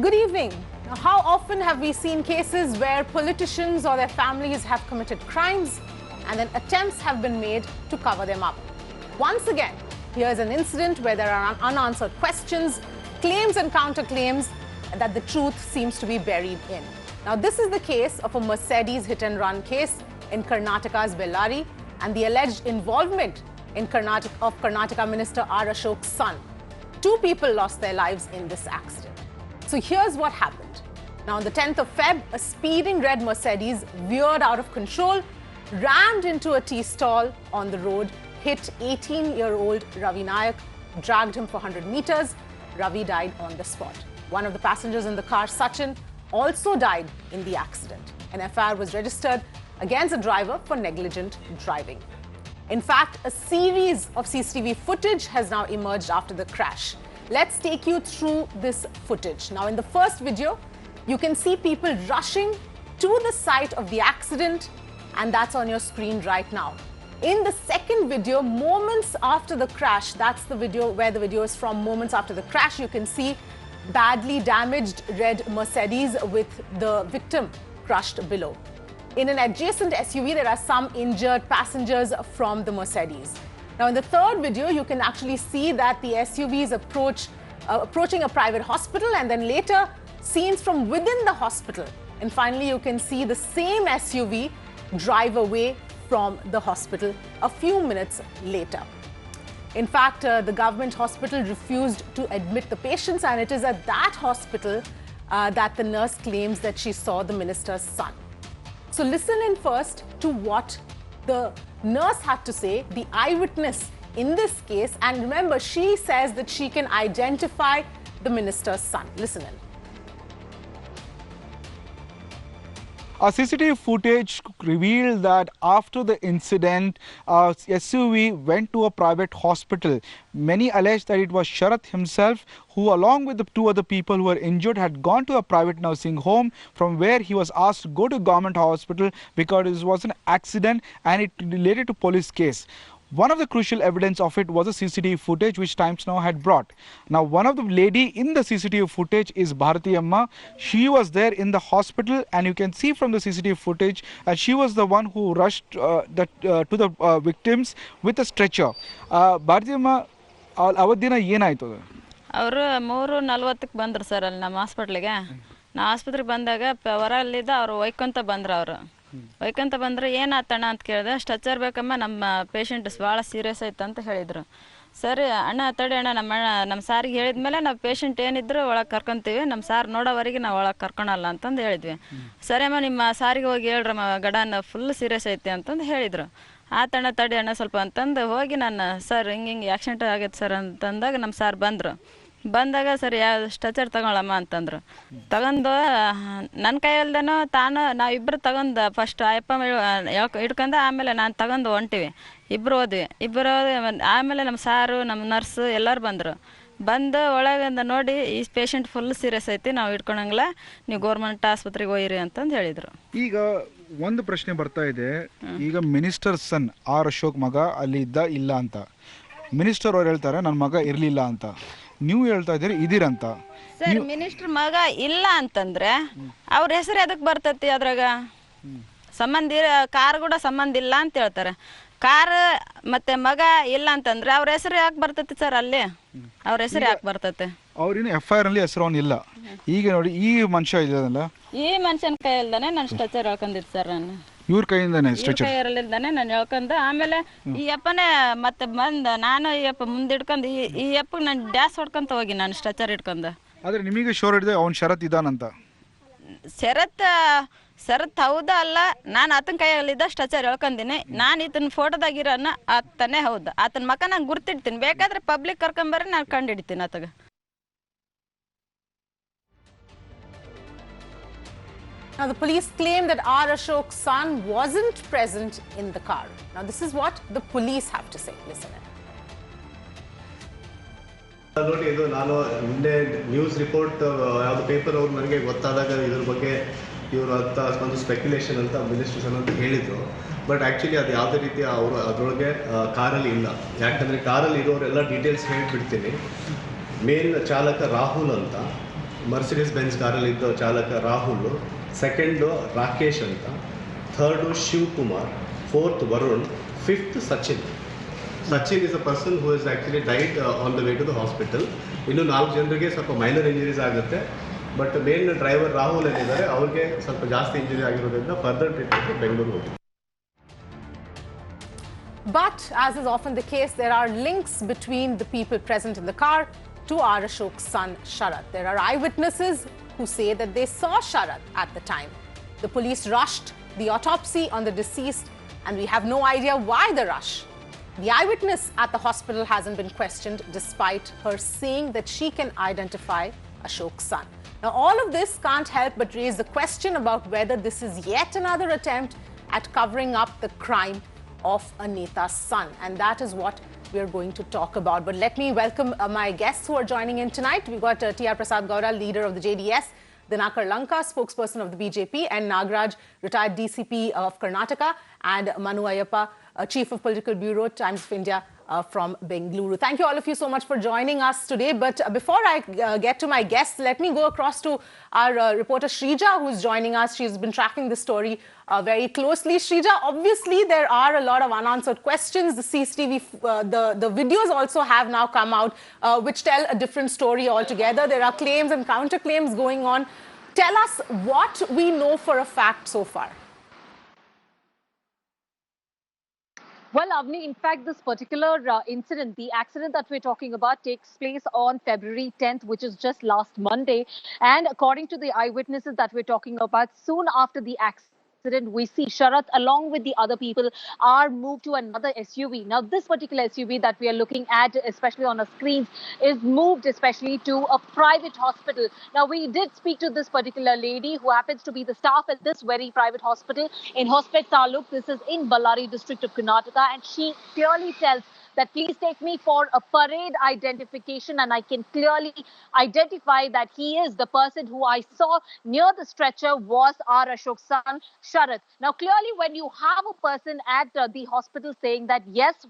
Good evening. Now, how often have we seen cases where politicians or their families have committed crimes and then attempts have been made to cover them up? Once again, here's an incident where there are unanswered questions, claims and counterclaims that the truth seems to be buried in. Now, this is the case of a Mercedes hit-and-run case in Karnataka's Bellary and the alleged involvement in Karnataka Minister Ashok's son. 2 people lost their lives in this accident. So here's what happened. Now, on the 10th of Feb, a speeding red Mercedes veered out of control, rammed into a tea stall on the road, hit 18-year-old Ravi Nayak, dragged him for 100 meters. Ravi died on the spot. One of the passengers in the car, Sachin, also died in the accident. An FIR was registered against the driver for negligent driving. In fact, a series of CCTV footage has now emerged after the crash. Let's take you through this footage. Now, in the first video, you can see people rushing to the site of the accident, and that's on your screen right now. In the second video, moments after the crash, that's the video where the video is from, moments after the crash, you can see badly damaged red Mercedes with the victim crushed below. In an adjacent SUV, there are some injured passengers from the Mercedes. Now, in the third video, you can actually see that the SUV is approaching a private hospital, and then later, scenes from within the hospital. And finally, you can see the same SUV drive away from the hospital a few minutes later. In fact, the government hospital refused to admit the patients, and it is at that hospital that the nurse claims that she saw the minister's son. So listen in first to what the nurse had to say, the eyewitness in this case. And remember, she says that she can identify the minister's son. Listen in. Our CCTV footage revealed that after the incident, SUV went to a private hospital. Many allege that it was Sharath himself who, along with the 2 other people who were injured, had gone to a private nursing home, from where he was asked to go to government hospital because it was an accident and it related to police case. One of the crucial evidence of it was the CCTV footage which Times Now had brought. Now, one of the lady in the CCTV footage is Bharati Amma. She was there in the hospital, and you can see from the CCTV footage that she was the one who rushed to the victims with a stretcher. Bharati Amma, avadina ಏನಾಯ್ತು? ಅವರು 3:40ಕ್ಕೆ ಬಂದರು sir ಅಲ್ಲಿ ನಮ್ಮ ಹಾಸ್ಪಿಟ್ಲಿಗೆ. ನಾ ಆಸ್ಪತ್ರೆಗೆ ಬಂದಾಗ ಹೊರಲ್ಲಿದ್ದ ಅವರು ಒಯ್ಕೊಂತ ಬಂದ್ರು. ಒಯ್ಕೊಂತ ಬಂದ್ರೆ ಏನಾತಣ್ಣ ಅಂತ ಕೇಳಿದೆ. ಸ್ಟ್ರೆಚರ್ ಬೇಕಮ್ಮ, ನಮ್ಮ ಪೇಷಂಟ್ ಭಾಳ ಸೀರಿಯಸ್ ಆಯ್ತು ಅಂತ ಹೇಳಿದರು. ಸರಿ ಅಣ್ಣ ತಡಿ ಅಣ್ಣ, ನಮ್ಮ ಸಾರಿಗೆ ಹೇಳಿದ್ಮೇಲೆ ನಾವು ಪೇಷಂಟ್ ಏನಿದ್ರು ಒಳಗೆ ಕರ್ಕೊತೀವಿ, ನಮ್ಮ ಸಾರ್ ನೋಡೋವರೆಗೆ ನಾವು ಒಳಗೆ ಕರ್ಕೊಳಲ್ಲ ಅಂತಂದು ಹೇಳಿದ್ವಿ. ಸರಿ ಅಮ್ಮ, ನಿಮ್ಮ ಸಾರಿಗೆ ಹೋಗಿ ಹೇಳ್ರಮ್ಮ, ಗಡಾನ ಫುಲ್ ಸೀರಿಯಸ್ ಐತಿ ಅಂತಂದು ಹೇಳಿದರು. ಆತಣ್ಣ ತಡಿ ಅಣ್ಣ ಸ್ವಲ್ಪ ಅಂತಂದು ಹೋಗಿ ನಾನು, ಸರ್ ಹಿಂಗೆ ಆಕ್ಸಿಡೆಂಟ್ ಆಗೈತೆ ಸರ್ ಅಂತಂದಾಗ ನಮ್ಮ ಸಾರ್ ಬಂದಾಗ ಸರಿ ಸ್ಟ್ರೆಚರ್ ತಗೊಳಮ್ಮ ಅಂತಂದ್ರು. ತಗೊಂಡು ನನ್ನ ಕೈಯಲ್ದೇನೋ ನಾವಿಬ್ಬರು ತಗೊಂಡು ಫಸ್ಟ್ ಅಯ್ಯಪ್ಪ ಹಿಡ್ಕೊಂಡು ಆಮೇಲೆ ನಾನು ತಗೊಂಡು ಹೊಂಟಿವಿ. ಇಬ್ಬರು ಹೋದ್ವಿ. ಆಮೇಲೆ ನಮ್ಮ ಸಾರು, ನಮ್ಮ ನರ್ಸು ಎಲ್ಲರೂ ಬಂದು ಒಳಗಿಂದ ನೋಡಿ, ಈ ಪೇಷಂಟ್ ಫುಲ್ ಸೀರಿಯಸ್ ಐತಿ, ನಾವು ಹಿಡ್ಕೊಳಂಗಿಲ್ಲ, ನೀವು ಗೌರ್ಮೆಂಟ್ ಆಸ್ಪತ್ರೆಗೆ ಹೋಯಿರಿ ಅಂತಂದು ಹೇಳಿದರು. ಈಗ ಒಂದು ಪ್ರಶ್ನೆ ಬರ್ತಾ ಇದೆ. ಈಗ ಮಿನಿಸ್ಟರ್ ಸನ್ ಅಶೋಕ್ ಮಗ ಅಲ್ಲಿ ಇದ್ದ ಇಲ್ಲ ಅಂತ ಮಿನಿಸ್ಟರ್ ಅವ್ರು ಹೇಳ್ತಾರೆ, ನನ್ನ ಮಗ ಇರಲಿಲ್ಲ ಅಂತ. ನೀವು ಹೇಳ್ತಾ ಇದ್ದೀರಿ ಇದೀರಂತ. ಸರ್, ಮಿನಿಸ್ಟರ್ ಮಗ ಇಲ್ಲ ಅಂತಂದ್ರೆ ಅವ್ರ ಹೆಸರು ಎದಕ್ಕೆ ಬರ್ತೈತಿ? ಅದ್ರಾಗ ಸಂಬಂಧ ಕಾರ್ ಕೂಡ ಸಂಬಂಧ ಇಲ್ಲ ಅಂತ ಹೇಳ್ತಾರೆ. ಕಾರ್ ಮತ್ತೆ ಮಗ ಇಲ್ಲ ಅಂತಂದ್ರೆ ಅವ್ರ ಹೆಸರು ಯಾಕೆ ಬರ್ತೈತಿ ಸರ್? ಅಲ್ಲಿ ಅವ್ರ ಹೆಸರು ಯಾಕೆ ಬರ್ತೈತೆ? ಅವ್ರಿನ FIR ಅಲ್ಲಿ ಹೆಸರು ಇಲ್ಲ. ಈಗ ನೋಡಿ, ಈ ಮನುಷ್ಯ ಇದೆಯಲ್ಲ, ಈ ಮನುಷ್ಯನ ಕೈಯಲ್ದಾನೆ ನಾನು ಸ್ಟ್ರೆಚರ್ ಹೇಳ್ಕೊಂಡಿದ್ದು ಸರ್. ನಾನು ಇವ್ರ ಕೈಯಿಂದಾನೆ ಸ್ಟ್ರೆಚರ್ ಕೈಯಲ್ಲಿದ್ದಾನೆ ನಾನು ಹೇಳ್ಕೊಂಡು, ಆಮೇಲೆ ಈ ಅಪ್ಪನೇ ಮತ್ತೆ ಬಂದ, ನಾನು ಈ ಅಪ್ಪ ಮುಂದೆ ಹಿಡ್ಕೊಂಡು ಈ ಅಪ್ಪಗೆ ನಾನು ಡ್ಯಾಸ್ ಹೊಡ್ಕೊಂತ ಹೋಗಿ ನಾನು ಸ್ಟ್ರೆಚರ್ ಹಿಡ್ಕೊಂಡು. ಆದ್ರೆ ನಿಮಗೆ ಶೋರ್ ಹಿಡಿದೆ ಅವ್ನು ಶರತ್ ಇದ್ದಾನಂತ. ಶರತ್ ಹೌದಾ ಅಲ್ಲ, ನಾನು ಆತನ ಕೈಯಲ್ಲಿದ್ದ ಸ್ಟ್ರೆಚರ್ ಹೇಳ್ಕೊಂತೀನಿ. ನಾನು ಈತನ ಫೋಟೋದಾಗಿರೋನ ಆತನೇ ಹೌದು. ಆತನ ಮಕ್ಕ ನಾನು ಗುರ್ತಿಡ್ತೀನಿ, ಬೇಕಾದ್ರೆ ಪಬ್ಲಿಕ್ ಕರ್ಕೊಂಬರ್ರಿ, ನಾನು ಕಂಡು ಹಿಡಿತೀನಿ ಆತಗ. Now, the police claim that Ashok's son wasn't present in the car. Now, this is what the police have to say. Listen in. ನೋಡಿ, ಇದು ನಾನು ಹಿಂದೆ ನ್ಯೂಸ್ ರಿಪೋರ್ಟ್ ಯಾವುದು ಪೇಪರ್ ಅವ್ರು ನನಗೆ ಗೊತ್ತಾದಾಗ ಇದ್ರ ಬಗ್ಗೆ ಇವರು ಅಂತ ಒಂದು ಸ್ಪೆಕ್ಯುಲೇಷನ್ ಅಂತ ಮಿನಿಸ್ಟರ್ಸ್ ಅಂತ ಹೇಳಿದರು. ಬಟ್ ಆ್ಯಕ್ಚುಲಿ ಅದು ಯಾವುದೇ ರೀತಿ ಅವರು ಅದರೊಳಗೆ ಕಾರಲ್ಲಿ ಇಲ್ಲ. ಯಾಕಂದರೆ ಕಾರಲ್ಲಿ ಇರೋರೆಲ್ಲ ಡೀಟೇಲ್ಸ್ ಹೇಳಿಬಿಡ್ತೀನಿ. ಮೇನ್ ಚಾಲಕ ರಾಹುಲ್ ಅಂತ, ಮರ್ಸಿಡೀಸ್ ಬೆಂಜ್ ಕಾರಲ್ಲಿದ್ದ ಚಾಲಕ ರಾಹುಲ್, ಸೆಕೆಂಡು ರಾಕೇಶ್ ಅಂತ, third Shivakumar, fourth Varun, fifth Sachin. Sachin is a person who is actually died on the way to the hospital. ಇನ್ನು 4 ಜನರಿಗೆ ಸ್ವಲ್ಪ ಮೈನರ್ ಇಂಜುರೀಸ್ ಆಗುತ್ತೆ. ಬಟ್ ಮೇನ್ ಡ್ರೈವರ್ ರಾಹುಲ್ ಏನಿದ್ದಾರೆ ಅವ್ರಿಗೆ ಸ್ವಲ್ಪ ಜಾಸ್ತಿ ಇಂಜುರಿ ಆಗಿರೋದ್ರಿಂದ ಫರ್ದರ್ ಟ್ರೀಟ್ಮೆಂಟ್ ಬೆಂಗಳೂರು ಹೋಗಿ. But as is often the case, there are links between the people present in the car to Ashok's son Sharat. There are eyewitnesses who say that they saw Sharat at the time. The police rushed the autopsy on the deceased, and we have no idea why the rush. The eyewitness at the hospital hasn't been questioned despite her saying that she can identify Ashok's son. Now, all of this can't help but raise the question about whether this is yet another attempt at covering up the crime of a Neta's son. And that is what we're going to talk about. But let me welcome my guests who are joining in tonight. We've got T.R. Prasad Gowda, leader of the JDS, Dinakar Lanka, spokesperson of the BJP, and Nagaraj, retired DCP of Karnataka, and Manu Ayyappa, Chief of Political Bureau, Times of India, from Bengaluru. Thank you all of you so much for joining us today. But before I get to my guests, let me go across to our reporter Shrija, who's joining us. She's been tracking the story very closely. Shrija, obviously there are a lot of unanswered questions. The CCTV, the videos also have now come out, which tell a different story altogether. There are claims and counterclaims going on. Tell us what we know for a fact so far. Well, Avni, in fact, this particular incident, the accident that we're talking about, takes place on February 10th, which is just last Monday. And according to the eyewitnesses that we're talking about, soon after the accident, we see Sharat along with the other people are moved to another SUV. Now, this particular SUV that we are looking at, especially on our screens, is moved especially to a private hospital. Now, we did speak to this particular lady who happens to be the staff at this very private hospital in Hospet Taluk. This is in Bellary district of Karnataka, and she clearly tells that please take me for a parade identification, and I can clearly identify that he is the person who I saw near the stretcher was our Ashok's son, Sharat. Now, clearly, when you have a person at the hospital saying that, yes,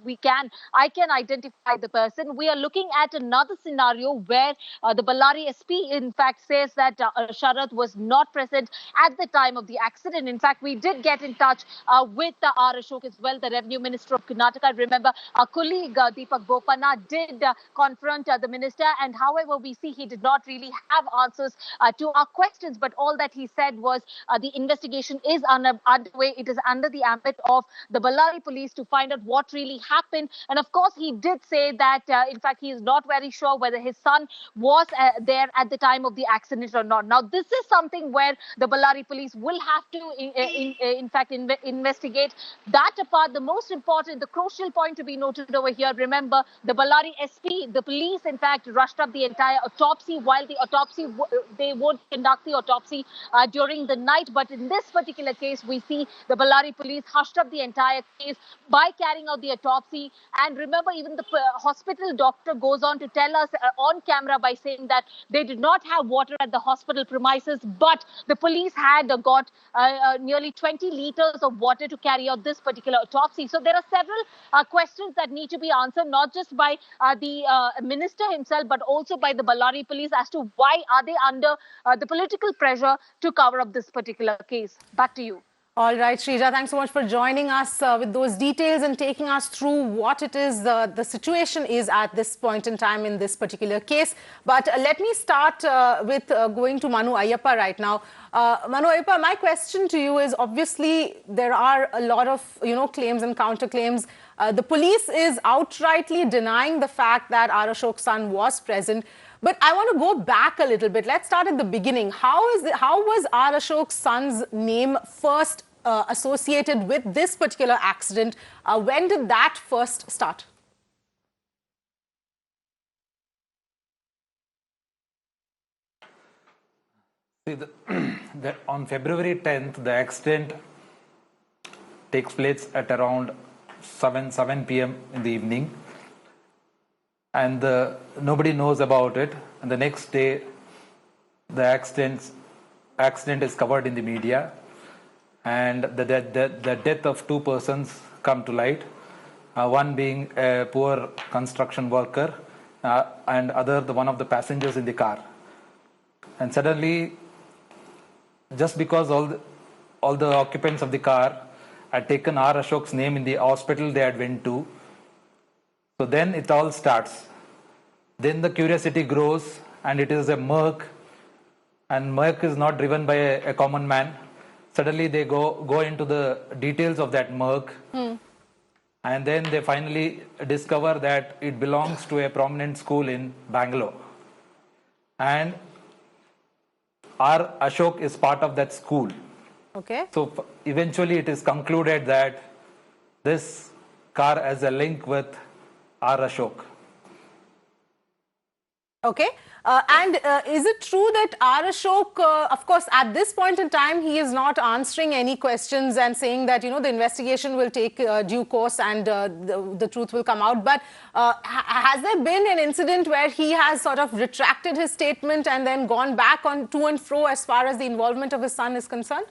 I can identify the person, we are looking at another scenario where the Bellary SP, in fact, says that Sharat was not present at the time of the accident. In fact, we did get in touch with our Ashok as well, the Revenue Minister of Karnataka. Remember, our colleague Deepak Bopanna did confront the minister, and however, we see he did not really have answers to our questions. But all that he said was the investigation is underway. It is under the ambit of the Bellary police to find out what really happened. And of course, he did say that, in fact, he is not very sure whether his son was there at the time of the accident or not. Now, this is something where the Bellary police will have to, in fact, investigate. That apart, the most important, the crucial point to be noted over here, remember, the Bellary SP, the police, in fact, rushed up the entire autopsy. While the autopsy, they would conduct the autopsy during the night. But in this particular case, we see the Bellary police hushed up the entire case by carrying out the autopsy. And remember, even the hospital doctor goes on to tell us on camera by saying that they did not have water at the hospital premises, but the police had got nearly 20 liters of water to carry out this particular autopsy. So there are several questions that need to be answered, not just by the minister himself, but also by the Bellary police as to why are they under the political pressure to cover up this particular case. Back to you. All right, Shrija, thanks so much for joining us with those details and taking us through what it is the situation is at this point in time in this particular case. But let me start with going to Manu Ayyappa right now. Manu Ayyappa, my question to you is, obviously there are a lot of claims and counterclaims. The police is outrightly denying the fact that Ashok's son was present. But I want to go back a little bit. Let's start at the beginning. How was Ashok's son's name first associated with this particular accident? When did that first start? See, on February 10th, the accident takes place at around 7 p.m. in the evening. And nobody knows about it. And the next day, the accident is covered in the media, and the death of 2 persons come to light. One being a poor construction worker, and other one of the passengers in the car. And suddenly, just because all the occupants of the car had taken R. Ashok's name in the hospital they had went to, so then it all starts. Then the curiosity grows, and it is a murk, and murk is not driven by a common man. Suddenly they go into the details of that murk, and then they finally discover that it belongs to a prominent school in Bangalore. And R. Ashok is part of that school. Okay. So eventually it is concluded that this car has a link with R. Ashok. Okay. And is it true that R. Ashok, of course, at this point in time, he is not answering any questions and saying that, you know, the investigation will take due course and the truth will come out. But has there been an incident where he has sort of retracted his statement and then gone back on to and fro as far as the involvement of his son is concerned?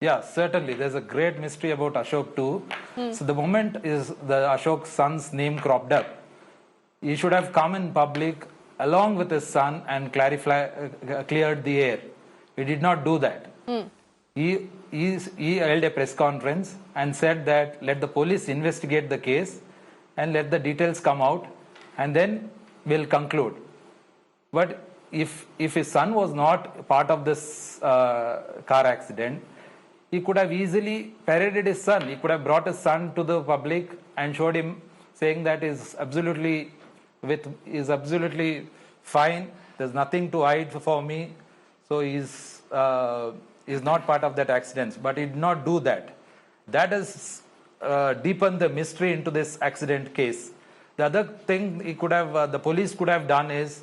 Yeah, certainly. There's a great mystery about Ashok too. So the moment is the Ashok's son's name cropped up, he should have come in public along with his son and cleared the air. He did not do that. He held a press conference and said that let the police investigate the case and let the details come out, and then we'll conclude. But if his son was not part of this car accident, he could have easily paraded his son. He could have brought his son to the public and showed him, saying that is absolutely fine. There's nothing to hide for me. So he's not part of that accident. But he did not do that. That has deepened the mystery into this accident case. The other thing the police could have done is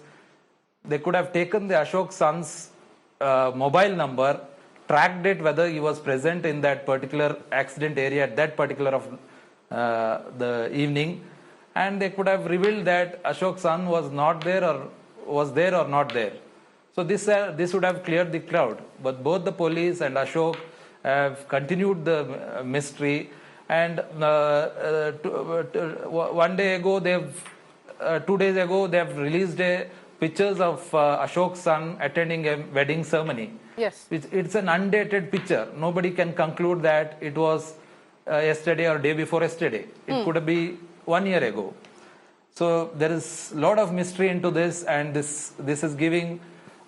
they could have taken the Ashok son's mobile number, tracked it whether he was present in that particular accident area at that particular of the evening, and they could have revealed that Ashok's son was not there or was there or not there. So this would have cleared the cloud. But both the police and Ashok have continued the mystery. And 1 day ago, 2 days ago, they have released pictures of Ashok's son attending a wedding ceremony. Yes. It's an undated picture. Nobody can conclude that it was yesterday or day before yesterday. It could be 1 year ago. So there is a lot of mystery into this, and this is giving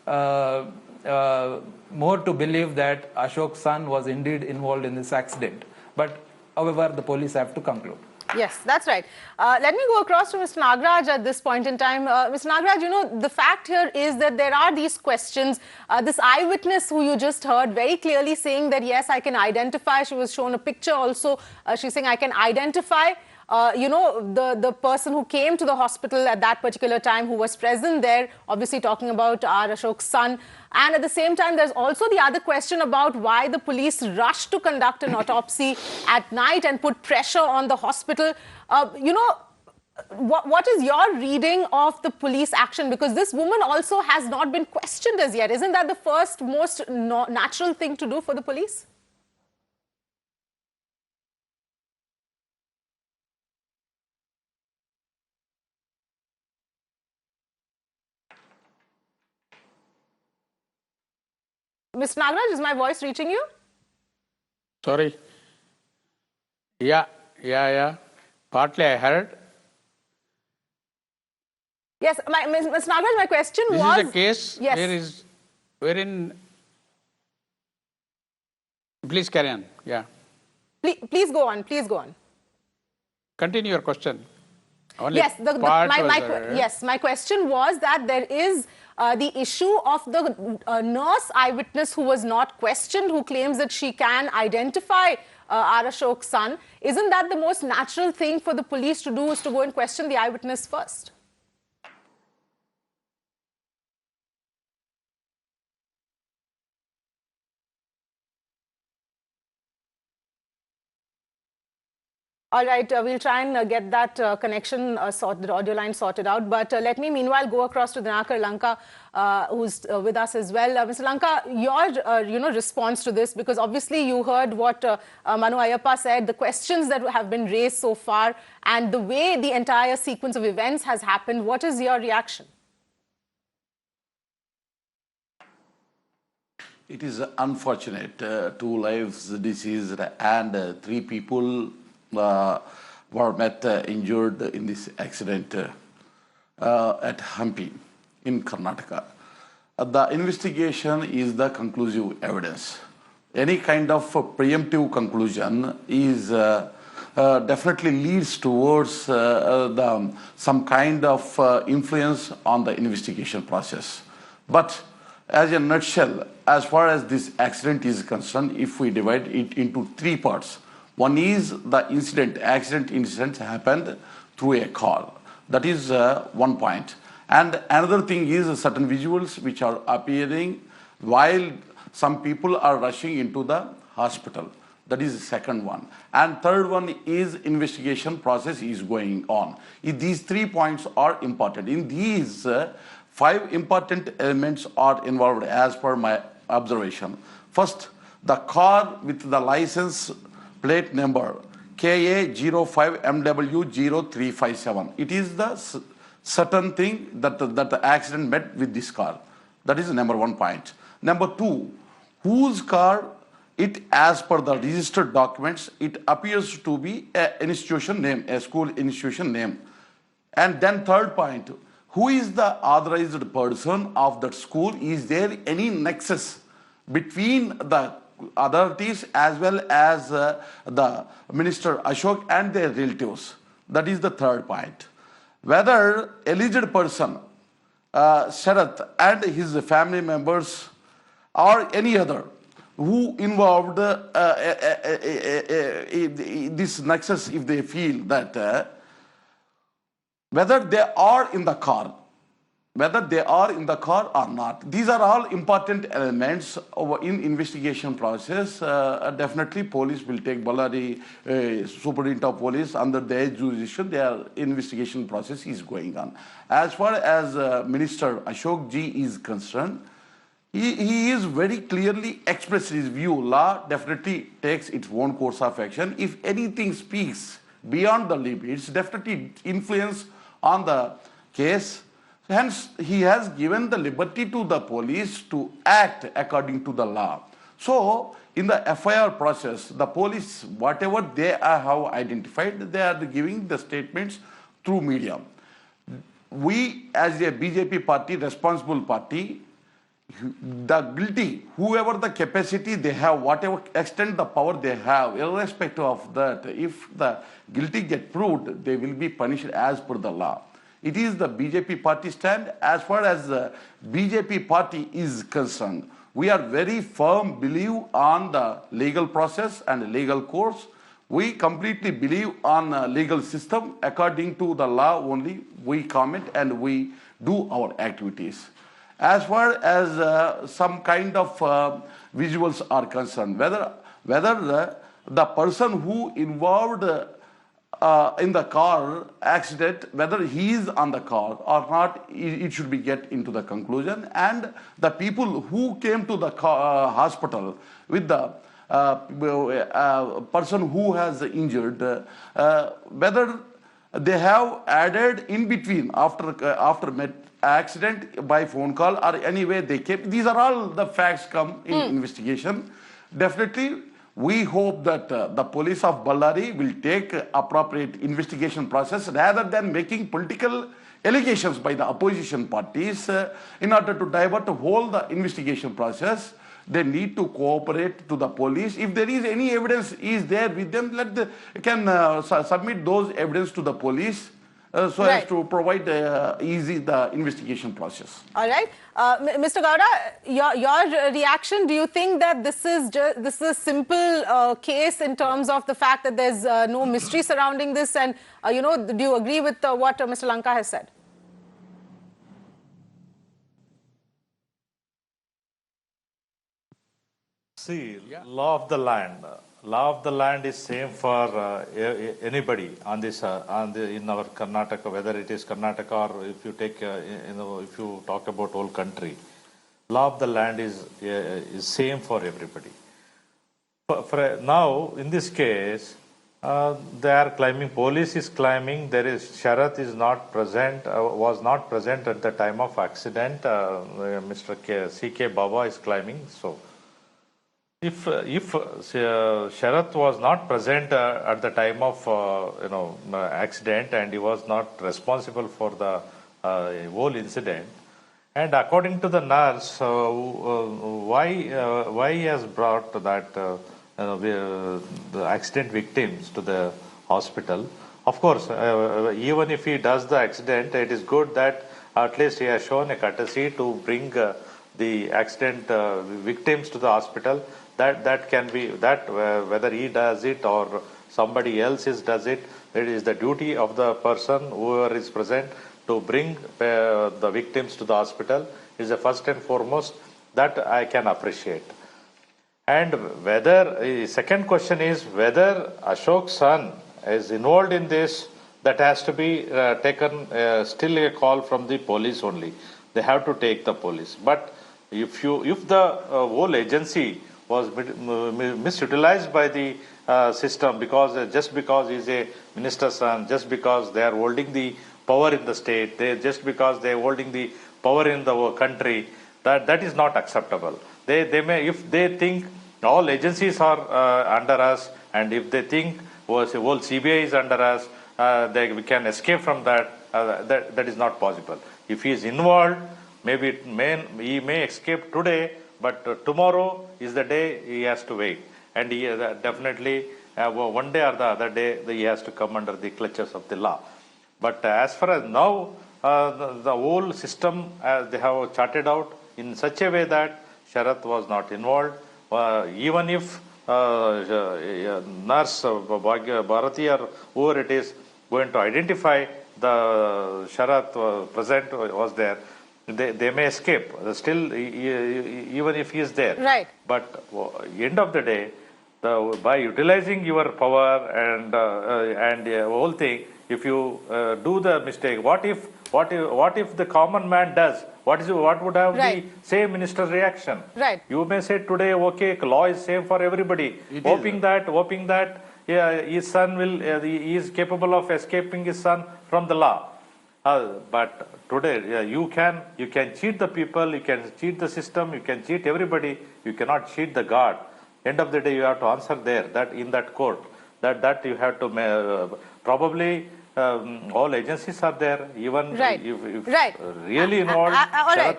more to believe that Ashok's son was indeed involved in this accident. But however, the police have to conclude. Yes, that's right. Let me go across to Mr. Nagaraj at this point in time. Mr. Nagaraj, you know, the fact here is that there are these questions. This eyewitness who you just heard very clearly saying that, yes, I can identify. She was shown a picture also. She's saying I can identify, you know, the person who came to the hospital at that particular time, who was present there, obviously talking about R. Ashok's son. And at the same time, there's also the other question about why the police rushed to conduct an autopsy at night and put pressure on the hospital. You know, what is your reading of the police action? Because this woman also has not been questioned as yet. Isn't that the first most natural thing to do for the police? Mr. Nagaraj, is my voice reaching you? Sorry. Yeah. Partly I heard. Yes, Mr. Nagaraj, my question This was... is a case yes. wherein... Please carry on. Yeah. Please go on. Please go on. Continue your question. Only Yes, my question was that there is the issue of the nurse eyewitness who was not questioned, who claims that she can identify R. Ashok's son. Isn't that the most natural thing for the police to do, is to go and question the eyewitness first? All right, we'll try and get that connection sorted, the audio line sorted out. But let me meanwhile go across to Dinakar Lanka, who's with us as well. Mr. Lanka, your response to this, because obviously you heard what Manu Ayyappa said, the questions that have been raised so far, and the way the entire sequence of events has happened. What is your reaction? It is unfortunate. 2 lives deceased and 3 people were met injured in this accident at Hampi in Karnataka. The investigation is the conclusive evidence. Any kind of preemptive conclusion is definitely leads towards some kind of influence on the investigation process. But as a nutshell, as far as this accident is concerned, if we divide it into 3 parts, one is the incident. Accident happened through a car. That is one point. And another thing is certain visuals which are appearing while some people are rushing into the hospital. That is the second one. And third one is investigation process is going on. These 3 points are important. In these 5 important elements are involved as per my observation. First, the car with the license plate number KA05MW0357. It is the certain thing that the accident met with this car. That is number 1 point. Number 2, whose car it, as per the registered documents, it appears to be an institution name, a school institution name. And then third point, who is the authorized person of that school? Is there any nexus between the authorities as well as the Minister Ashoka and their relatives? That is the third point. Whether alleged person, Sharath and his family members or any other who involved this nexus, if they feel that whether they are in the car or not. These are all important elements in investigation process. Definitely police will take Bellary superintendent of police under their jurisdiction. Their investigation process is going on. As far as Minister Ashok Ji is concerned, he is very clearly expressed his view. Law definitely takes its own course of action. If anything speaks beyond the limits, definitely influence on the case. Hence, he has given the liberty to the police to act according to the law. So, in the FIR process, the police, whatever they have identified, they are giving the statements through media. We, as a BJP party, responsible party, the guilty, whoever the capacity they have, whatever extent the power they have, irrespective of that, if the guilty get proved, they will be punished as per the law. It is the BJP party stand. As far as the BJP party is concerned, we are very firm believe on the legal process and legal course. We completely believe on a legal system. According to the law only, we comment and we do our activities. As far as some kind of visuals are concerned, whether the person who involved in the car accident, whether he is on the car or not, it should be get into the conclusion. And the people who came to the hospital with the person who has injured, whether they have added in between after accident by phone call or any way they came. These are all the facts come in investigation. Definitely, we hope that the police of Bellary will take appropriate investigation process rather than making political allegations by the opposition parties in order to divert the whole the investigation process. They need to cooperate to the police. If there is any evidence is there with them, can submit those evidence to the police so as to provide easy the investigation process. All right, Mr. Gowda, your reaction? Do you think that this is a simple case in terms of the fact that there's no mystery surrounding this, and do you agree with what Mr. Lanka has said? See, law of the land. law of the land is same for anybody on this in our Karnataka, whether it is Karnataka or if you take if you talk about whole country, law of the land is same for everybody. For now, in this case, they are claiming, police is claiming there is Sharath is not present, was not present at the time of accident. Mr. C.K. Baba is claiming so. If Sharath was not present at the time of accident and he was not responsible for the whole incident, and according to the nurse, why he has brought that the accident victims to the hospital? Of course, even if he does the accident, it is good that at least he has shown a courtesy to bring the accident victims to the hospital. That can be that whether he does it or somebody else does it. It is the duty of the person whoever is present to bring the victims to the hospital. Is the first and foremost that I can appreciate. And whether second question is whether Ashok's son is involved in this. That has to be taken still a call from the police only. They have to take the police. But if the whole agency was misutilized by the system because just because he's a minister's son, just because they are holding the power in the state, just because they are holding the power in the country, that is not acceptable. They may, if they think all agencies are under us, and if they think whole CBI is under us, we can escape from that. That is not possible. If he is involved, maybe he may escape today, but tomorrow is the day he has to wait. And he definitely, one day or the other day, he has to come under the clutches of the law. But as far as now, the whole system, they have charted out in such a way that Sharath was not involved. Even if nurse Bharati or whoever it is going to identify the Sharath present was there, they may escape. Still, even if he is there. Right. But end of the day, by utilizing your power and the whole thing, if you do the mistake, what if the common man does? What would have the same minister's reaction? Right. You may say today, okay, law is same for everybody, hoping that his son he is capable of escaping his son from the law. But today, you can cheat the people, you can cheat the system, you can cheat everybody. You cannot cheat the God. End of the day, you have to answer there. That in that court, that you have to probably. All agencies are there. Even if really involved,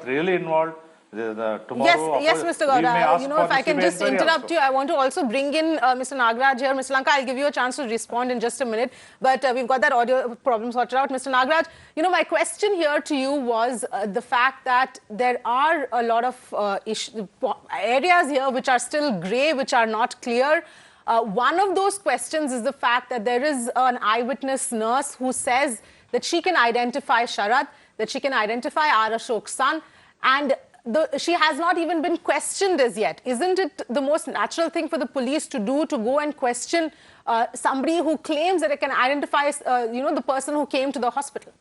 really involved. Tomorrow, yes, Mr. Gowda. If I can just interrupt you, I want to also bring in Mr. Nagaraj here. Mr. Lanka, I'll give you a chance to respond in just a minute. But we've got that audio problem sorted out. Mr. Nagaraj, my question here to you was the fact that there are a lot of areas here which are still grey, which are not clear. One of those questions is the fact that there is an eyewitness nurse who says that she can identify Sharath, that she can identify Ashok's son, and she has not even been questioned as yet. Isn't it the most natural thing for the police to do, to go and question somebody who claims that it can identify, the person who came to the hospital?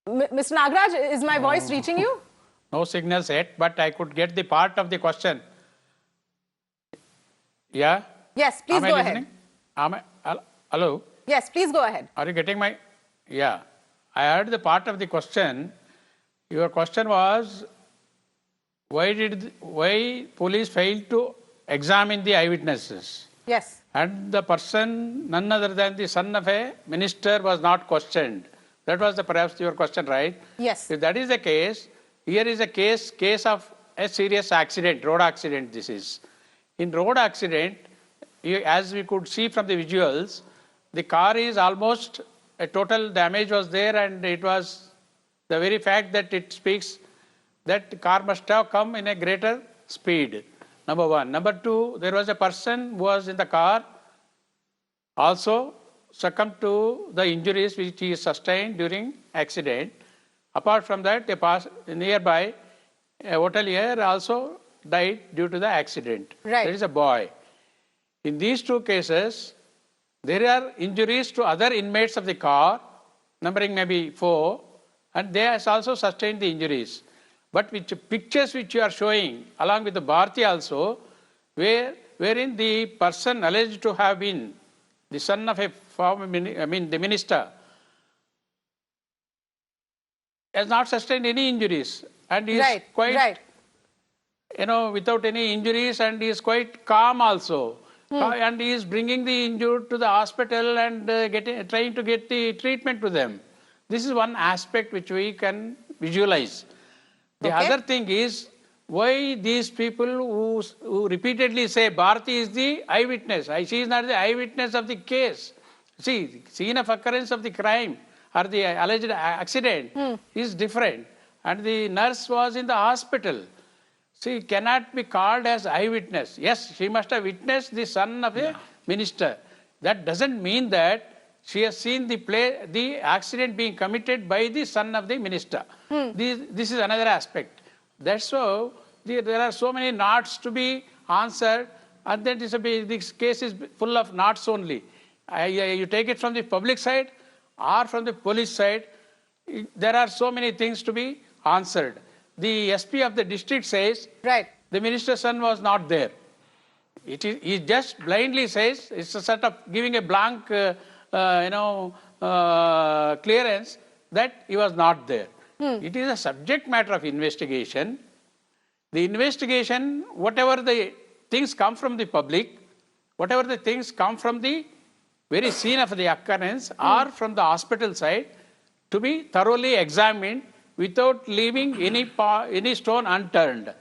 Mr. Nagaraj, is my voice reaching you? No signals yet, but I could get the part of the question. Yeah? Yes, please go ahead. Hello? Yes, please go ahead. Are you getting my... Yeah. I heard the part of the question. Your question was, why police failed to examine the eyewitnesses? Yes. And the person, none other than the son of a minister, was not questioned. That was perhaps your question, right? Yes. If that is the case, here is a case of a serious accident, road accident this is. In road accident, as we could see from the visuals, the car is almost, a total damage was there, and it was the very fact that it speaks that the car must have come in a greater speed. Number one. Number two, there was a person who was in the car. Also, succumbed to the injuries which he sustained during accident. Apart from that, a nearby hotelier also died due to the accident. Right. There is a boy. In these two cases, there are injuries to other inmates of the car, numbering maybe 4, and they has also sustained the injuries. But which pictures which you are showing, along with the Bharti also, wherein the person alleged to have been the son of a former, the minister, has not sustained any injuries, and he is quite, without any injuries, and he is quite calm also. And he is bringing the injured to the hospital and trying to get the treatment to them. This is one aspect which we can visualize. The other thing is, why these people who repeatedly say Bharti is the eyewitness. She is not the eyewitness of the case. See, scene of occurrence of the crime or the alleged accident is different. And the nurse was in the hospital. She cannot be called as eyewitness. Yes, she must have witnessed the son of a minister. That doesn't mean that she has seen the accident being committed by the son of the minister. This is another aspect. That's why there are so many knots to be answered, and then this case is full of knots only. You take it from the public side or from the police side, there are so many things to be answered. The SP of the district says the minister's son was not there. He just blindly says, it's a sort of giving a blank clearance that he was not there. It is a subject matter of investigation. The investigation, whatever the things come from the public, whatever the things come from the very scene of the occurrence or from the hospital side, to be thoroughly examined without leaving any stone unturned.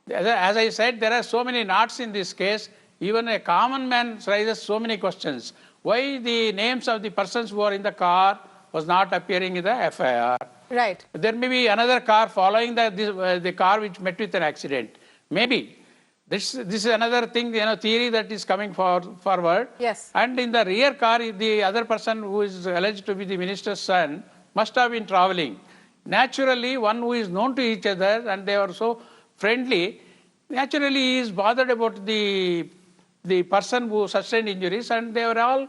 As I said, there are so many knots in this case. Even a common man raises so many questions. Why the names of the persons who are in the car was not appearing in the FIR? Right. There may be another car following the car which met with an accident. Maybe. This is another thing, theory that is coming forward. Yes. And in the rear car, the other person who is alleged to be the minister's son must have been traveling. Naturally, one who is known to each other and they are so friendly, naturally he is bothered about the person who sustained injuries, and they were all,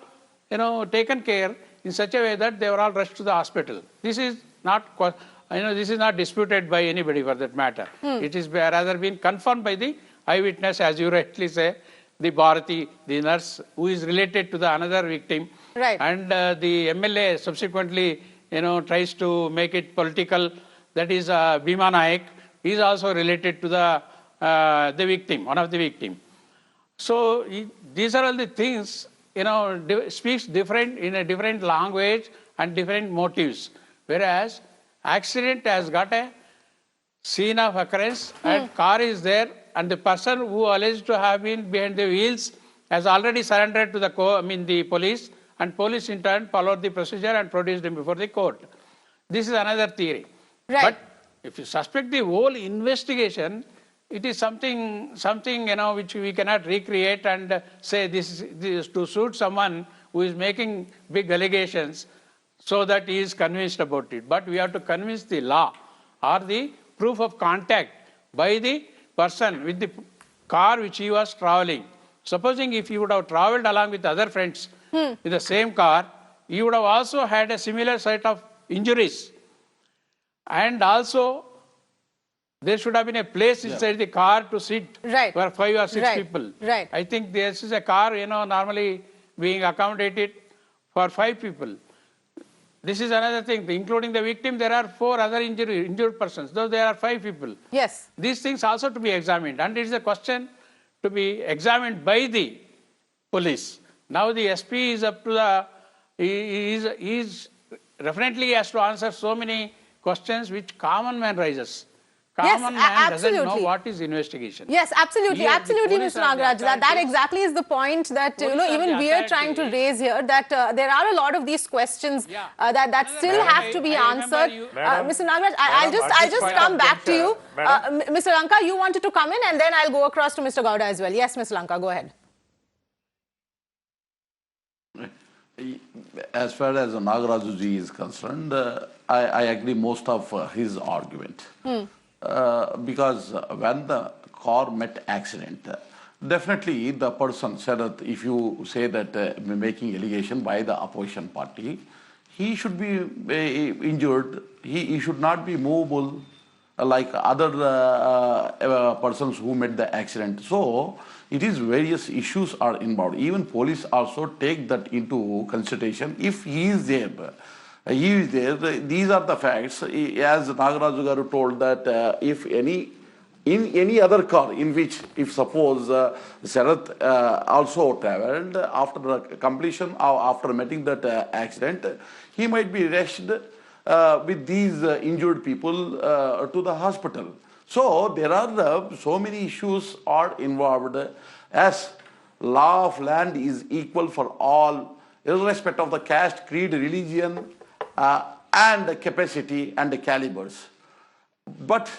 taken care in such a way that they were all rushed to the hospital. This is not, this is not disputed by anybody for that matter. It is rather been confirmed by the eyewitness, as you rightly say, the Bharati, the nurse who is related to the another victim. Right. And the MLA subsequently, tries to make it political. That is Bhima Naik. He is also related to the victim, one of the victim. So these are all the things, speaks different in a different language and different motives. Whereas accident has got a scene of occurrence and car is there, and the person who alleged to have been behind the wheels has already surrendered to the police, and police in turn followed the procedure and produced him before the court. This is another theory. Right. But if you suspect the whole investigation, it is something which we cannot recreate and say this is to suit someone who is making big allegations so that he is convinced about it. But we have to convince the law or the proof of contact by the person with the car which he was traveling. Supposing if he would have traveled along with other friends in the same car, he would have also had a similar set of injuries. And also, there should have been a place inside the car to sit for 5 or 6 people. Right. I think this is a car, normally being accommodated for 5 people. This is another thing. Including the victim, there are 4 other injured persons. Though there are 5 people. Yes. These things also to be examined. And it is a question to be examined by the police. Now the SP is up to the... He is definitely has to answer so many questions which common man raises. Common man doesn't know what is investigation. Yes, absolutely. Absolutely, Mr. Nagaraj. That exactly is the point that, even we are trying to raise here, that there are a lot of these questions that still have to be answered. Mr. Nagaraj, I'll just come back to you. Mr. Lanka, you wanted to come in, and then I'll go across to Mr. Gowda as well. Yes, Mr. Lanka, go ahead. As far as Nagaraju is concerned, I agree most of his argument. Because when the car met accident, definitely the person said that if you say that making allegation by the opposition party, he should be injured, he should not be movable like other persons who met the accident. So it is various issues are involved. Even police also take that into consideration. If he is there, these are the facts. As Nagaraju Garu told that if in any other car in which, if suppose Sharath also travelled after the completion or after meeting that accident, he might be rushed with these injured people to the hospital. So there are so many issues are involved, as law of land is equal for all, irrespective of the caste, creed, religion, and capacity and the calibers. But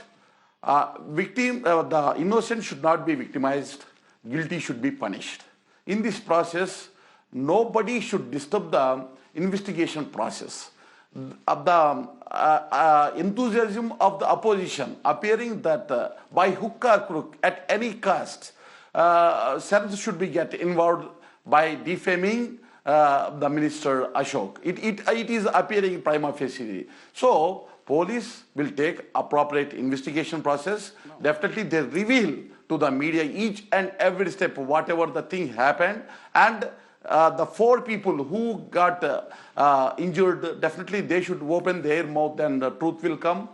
the innocent should not be victimized, guilty should be punished. In this process, nobody should disturb the investigation process. The enthusiasm of the opposition appearing that by hook or crook at any cost, Sharath should be get involved by defaming the minister Ashoka. It is appearing prima facie. So police will take appropriate investigation process. Definitely they reveal to the media each and every step, whatever the thing happened, and the 4 people who got injured, definitely they should open their mouth and the truth will come.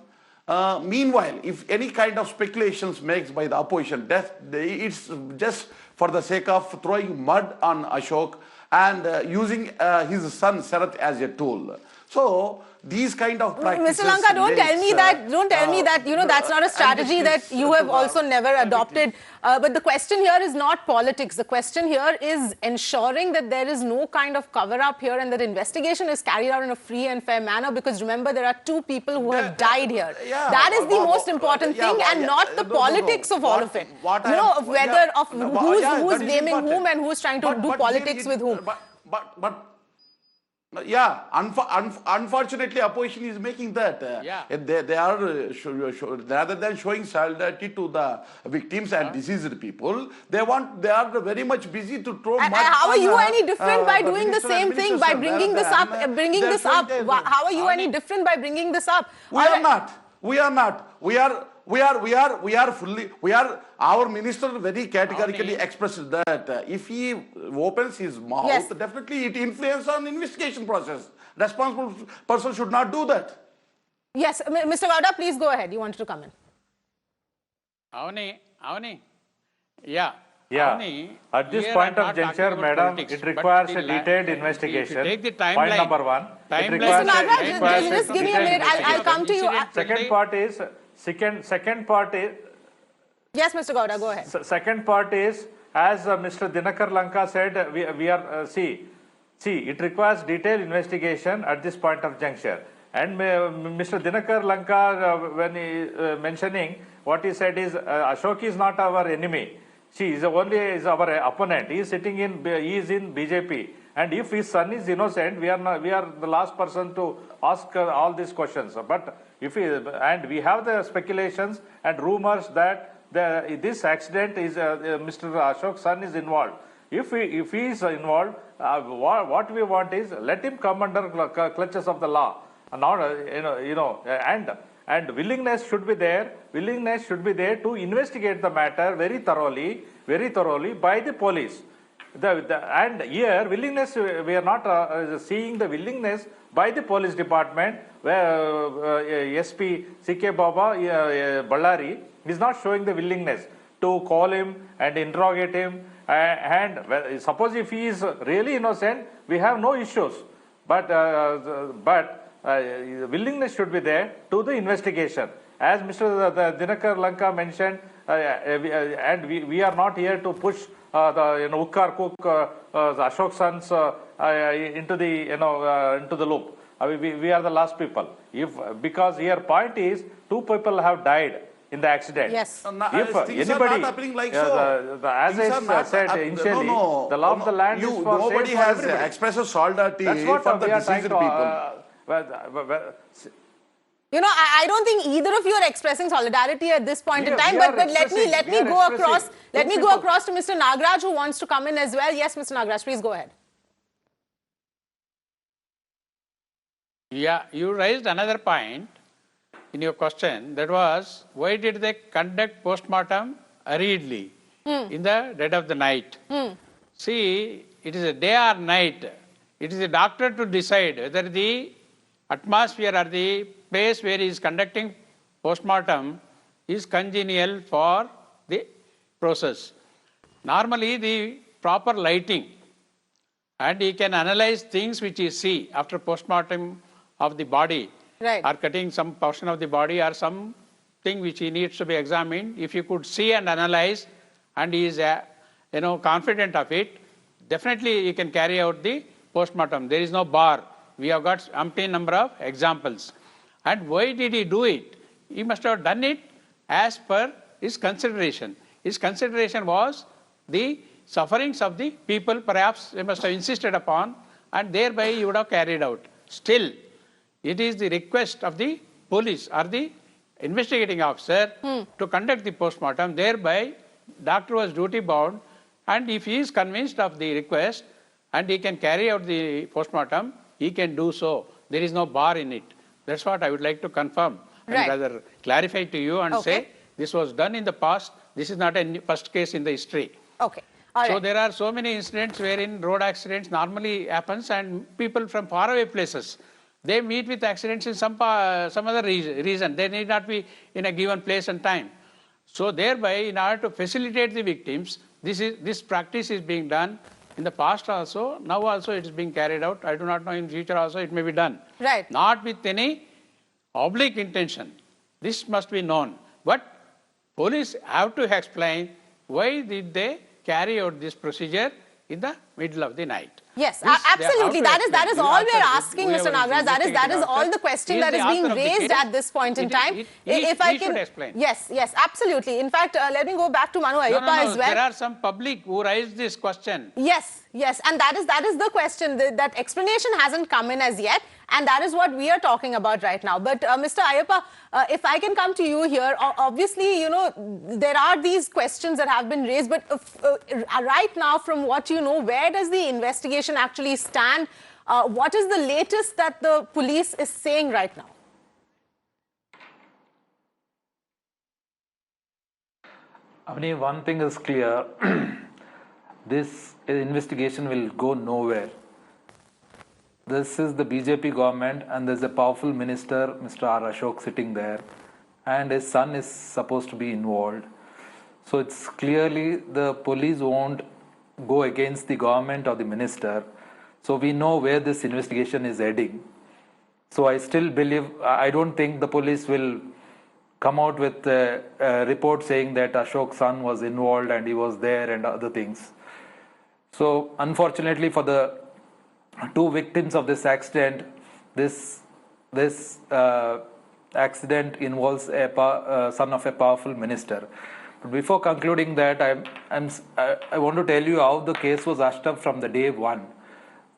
Meanwhile, if any kind of speculations makes by the opposition, it's just for the sake of throwing mud on Ashoka and using his son Sharath as a tool. So these kind of practices. Mr. Lanka, don't tell me that, you know, that's not a strategy that you have also never adopted. But the question here is not politics. The question here is ensuring that there is no kind of cover-up here and that investigation is carried out in a free and fair manner, because remember, there are 2 people who have died here. That is the most important thing, and not the politics of all of it. You know, of whether of who's blaming whom and who's trying to do politics with whom. Yeah, unfortunately, opposition is making that. They are rather than showing solidarity to the victims and deceased people, they are very much busy to throw. And how are you any different by doing the same thing, by bringing this up? How are you any different by bringing this up? We are not. Our minister very categorically expressed that if he opens his mouth, definitely it influences on investigation process. Responsible person should not do that. Yes, Mr. Gowda, please go ahead. You wanted to come in. Avni. Yeah. Avni, at this point of juncture, madam, it requires a detailed investigation. Take the timeline. Point number 1. Mr. Nagaraj, just give me a minute. I'll come to you. Second part is. Yes, Mr. Gowda, go ahead. Second part is, as Mr. Dinakar Lanka said, we are it requires detailed investigation at this point of juncture. And Mr. Dinakar Lanka, when he mentioning what he said is Ashoka is not our enemy. She is only our opponent. He is he is in BJP. And if his son is innocent, we are the last person to ask all these questions. But and we have the speculations and rumors that this accident is Mr. Ashok's son is involved. If he is involved, what we want is let him come under clutches of the law. Not and willingness should be there. Willingness should be there to investigate the matter very thoroughly by the police. And here willingness, we are not seeing the willingness by the police department, where SP CK Baba Bellary is not showing the willingness to call him and interrogate him. And suppose if he is really innocent, we have no issues. But willingness should be there to the investigation. As Mr. Dinakar Lanka mentioned, and we are not here to push the Ukkar Cook, the Ashok sons into the loop. We are the last people. Because here point is 2 people have died. in the accident. Yes. If Things are anybody, not happening like so. as Things are I not said initially, the law of the land is for nobody same for has everybody. expressed solidarity That's what for the we are trying deceased to. people. You know, I don't think either of you are expressing solidarity at this point in time. We are But let me expressing- go across. Two Let me go people. across to Mr. Nagraj, who wants to come in as well. Yes, Mr. Nagraj, please go ahead. Yeah, you raised another point in your question. That was, why did they conduct postmortem hurriedly in the dead of the night? See, it is a day or night. It is the doctor to decide whether the atmosphere or the place where he is conducting postmortem is congenial for the process. Normally, the proper lighting, and he can analyze things which he see after postmortem of the body, Right. or cutting some portion of the body or something which he needs to be examined. If you could see and analyze, and he is confident of it, definitely he can carry out the postmortem. There is no bar. We have got umpteen number of examples. And why did he do it? He must have done it as per his consideration. His consideration was the sufferings of the people, perhaps he must have insisted upon, and thereby he would have carried out. Still, it is the request of the police or the investigating officer to conduct the postmortem. Thereby, doctor was duty bound, and if he is convinced of the request and he can carry out the postmortem, he can do so. There is no bar in it. That's what I would like to confirm Right. and rather clarify to you and say this was done in the past. This is not a first case in the history. Okay. All So right. there are so many incidents wherein road accidents normally happens, and people from faraway places, they meet with accidents in some other reason. They need not be in a given place and time. So thereby, in order to facilitate the victims, this practice is being done in the past also. Now also it is being carried out. I do not know in future also it may be done. Right. Not with any oblique intention. This must be known. But police have to explain why did they carry out this procedure in the middle of the night. Yes, This they have absolutely. to That explain. is The all we are author, asking, whoever Mr. is Nagraj. That is investigating all author, the question he is that the is being author of the raised case. at this point in time. He If I can, should explain. yes, absolutely. In fact, let me go back to Manu Ayyappa as well. There are some public who raised this question. Yes, and that is the question. That explanation hasn't come in as yet, and that is what we are talking about right now. But Mr. Ayyappa, if I can come to you here, obviously, there are these questions that have been raised, but right now, from what you know, where does the investigation actually stand? What is the latest that the police is saying right now? Avni, one thing is clear. This investigation will go nowhere. This is the BJP government, and there's a powerful minister, Mr. R. Ashoka, sitting there, and his son is supposed to be involved. So it's clearly the police won't go against the government or the minister. So we know where this investigation is heading. So I still believe, I don't think the police will come out with a report saying that Ashok's son was involved and he was there and other things. So unfortunately for the two victims of this accident, this accident involves a son of a powerful minister. But before concluding that, I want to tell you how the case was hushed up from the day one.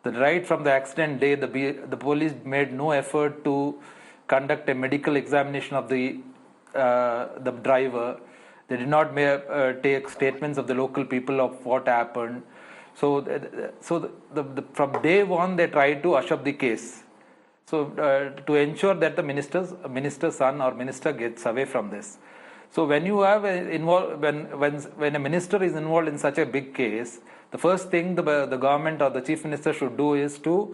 Right from the accident day, the police made no effort to conduct a medical examination of the driver. They did not take statements of the local people of what happened. So from day one, they tried to hush up the case. So to ensure that the minister's son or minister gets away from this. So when you have when a minister is involved in such a big case, the first thing the government or the chief minister should do is to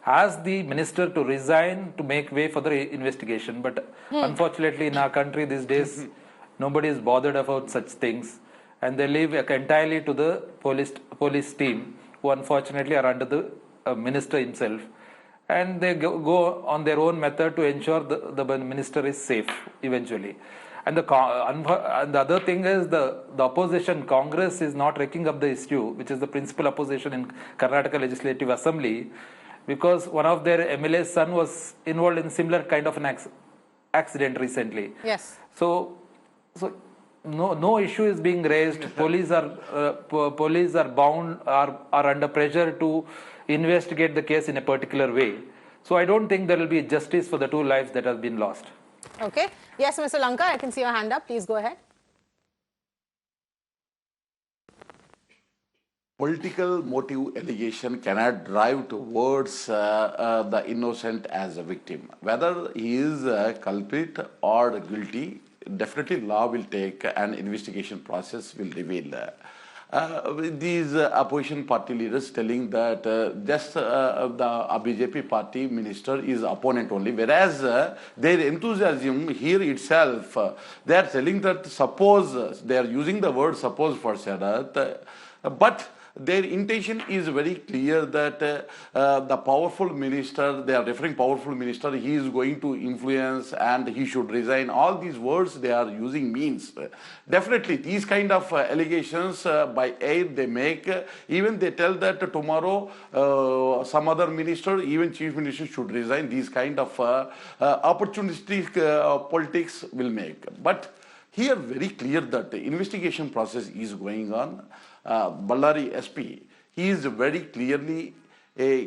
ask the minister to resign to make way for the investigation. But unfortunately, in our country these days, nobody is bothered about such things, and they leave entirely to the police team, who unfortunately are under the minister himself, and they go on their own method to ensure the minister is safe eventually. And the other thing is the opposition, Congress, is not taking up the issue, which is the principal opposition in Karnataka Legislative Assembly, because one of their MLA's son was involved in similar kind of an accident recently. Yes. So So no issue is being raised. Police are bound, are under pressure to investigate the case in a particular way. So I don't think there will be justice for the 2 lives that have been lost. Okay. Yes, Mr. Lanka, I can see your hand up. Please go ahead. Political motive allegation cannot drive towards the innocent as a victim. Whether he is a culprit or guilty, definitely law will take an investigation process will reveal. These opposition party leaders telling that just the BJP party minister is opponent only, whereas their enthusiasm here itself, they are telling that suppose, they are using the word suppose for Sharath, but their intention is very clear that the powerful minister, they are referring powerful minister, he is going to influence and he should resign. All these words they are using means. Definitely these kind of allegations by air they make, even they tell that tomorrow some other minister, even chief minister should resign. These kind of opportunistic politics will make. But here very clear that the investigation process is going on. Bellary SP, he is very clearly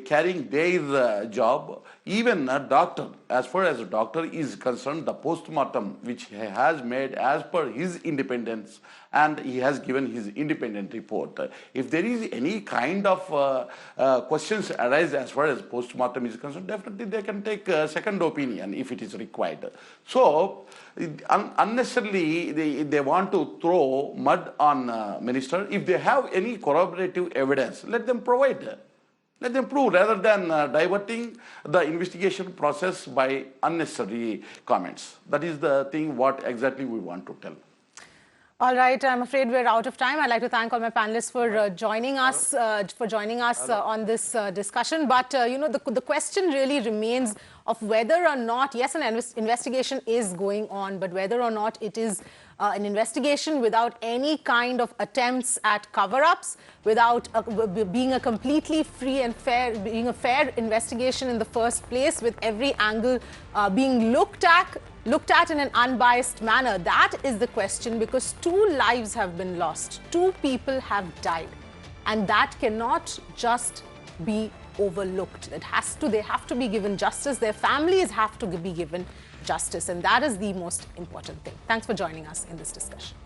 carrying their job. Even a doctor, as far as a doctor is concerned, the post-mortem which he has made as per his independence, and he has given his independent report. If there is any kind of questions arise as far as post-mortem is concerned, definitely they can take a second opinion if it is required. So unnecessarily they want to throw mud on minister. If they have any corroborative evidence, let them provide. Let them prove rather than diverting the investigation process by unnecessary comments. That is the thing what exactly we want to tell. All right, I'm afraid we're out of time. I'd like to thank all my panelists for joining us on this discussion. But you know, the question really remains of whether or not, yes, an investigation is going on, but whether or not it is an investigation without any kind of attempts at cover-ups, without being a completely free and fair, being a fair investigation in the first place, with every angle being looked at in an unbiased manner. That is the question, because 2 lives have been lost, 2 people have died, and that cannot just be overlooked. They have to be given justice. Their families have to be given justice, and that is the most important thing. Thanks for joining us in this discussion.